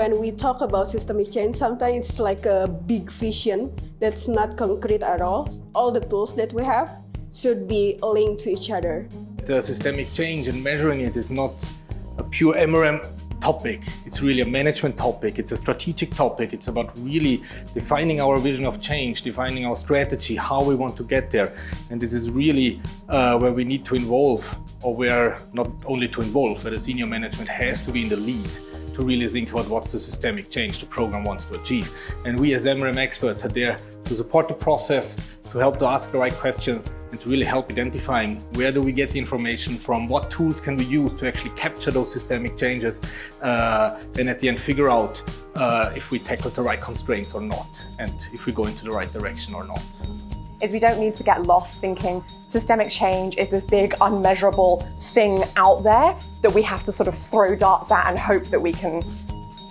when we talk about systemic change, sometimes it's like a big vision that's not concrete at all. All the tools that we have should be linked to each other. The systemic change and measuring it is not a pure MRM topic. It's really a management topic. It's a strategic topic. It's about really defining our vision of change, defining our strategy, how we want to get there. And this is really where we need to involve, or where not only to involve, where the senior management has to be in the lead to really think about what's the systemic change the program wants to achieve. And we as MRM experts are there to support the process, to help to ask the right question, and to really help identifying where do we get the information from, what tools can we use to actually capture those systemic changes, then at the end figure out if we tackle the right constraints or not, and if we go into the right direction or not. Is we don't need to get lost thinking systemic change is this big unmeasurable thing out there that we have to sort of throw darts at and hope that we can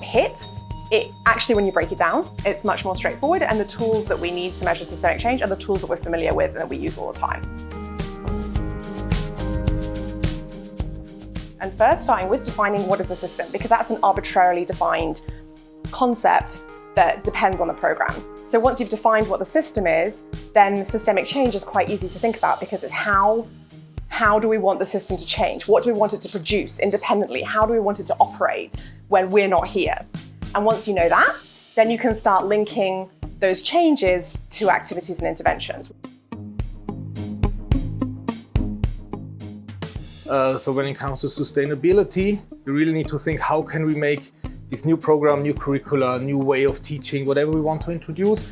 hit. It actually, when you break it down, it's much more straightforward, and the tools that we need to measure systemic change are the tools that we're familiar with and that we use all the time. And first, starting with defining what is a system, because that's an arbitrarily defined concept that depends on the program. So once you've defined what the system is, then systemic change is quite easy to think about, because it's how do we want the system to change? What do we want it to produce independently? How do we want it to operate when we're not here? And once you know that, then you can start linking those changes to activities and interventions. So when it comes to sustainability, you really need to think, how can we make this new program, new curricula, new way of teaching, whatever we want to introduce,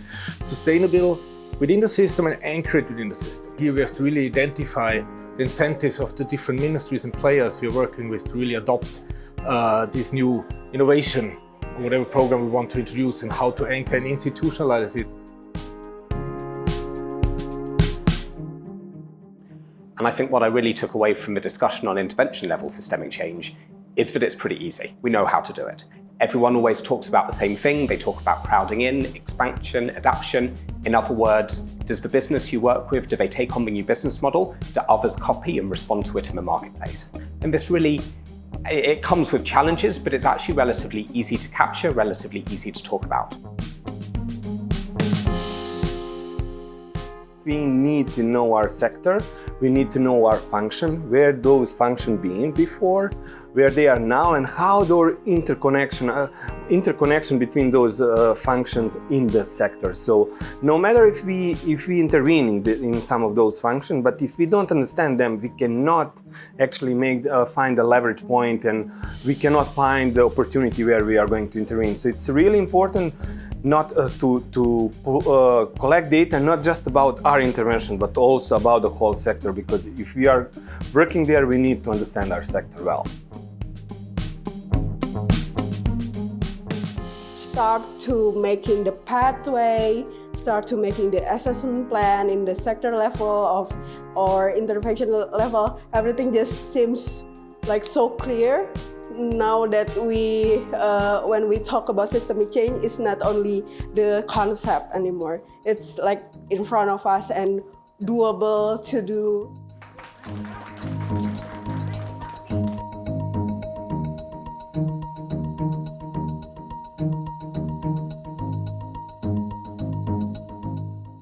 sustainable within the system and anchor it within the system. Here we have to really identify the incentives of the different ministries and players we're working with to really adopt this new innovation, whatever program we want to introduce, and how to anchor and institutionalize it. And I think what I really took away from the discussion on intervention level systemic change is that it's pretty easy. We know how to do it. Everyone always talks about the same thing. They talk about crowding in, expansion, adaptation. In other words, does the business you work with, do they take on the new business model? Do others copy and respond to it in the marketplace? And this really, it comes with challenges, but it's actually relatively easy to capture, relatively easy to talk about. We need to know our sector, we need to know our function, where those functions been before, where they are now, and how their interconnection between those functions in the sector. So no matter if we intervene in some of those functions, but if we don't understand them, we cannot actually find a leverage point, and we cannot find the opportunity where we are going to intervene. So it's really important not to collect data, not just about our intervention, but also about the whole sector, because if we are working there, we need to understand our sector well. Start to making the pathway, start to making the assessment plan in the sector level or intervention level. Everything just seems like so clear. Now that when we talk about systemic change, it's not only the concept anymore. It's like in front of us and doable to do.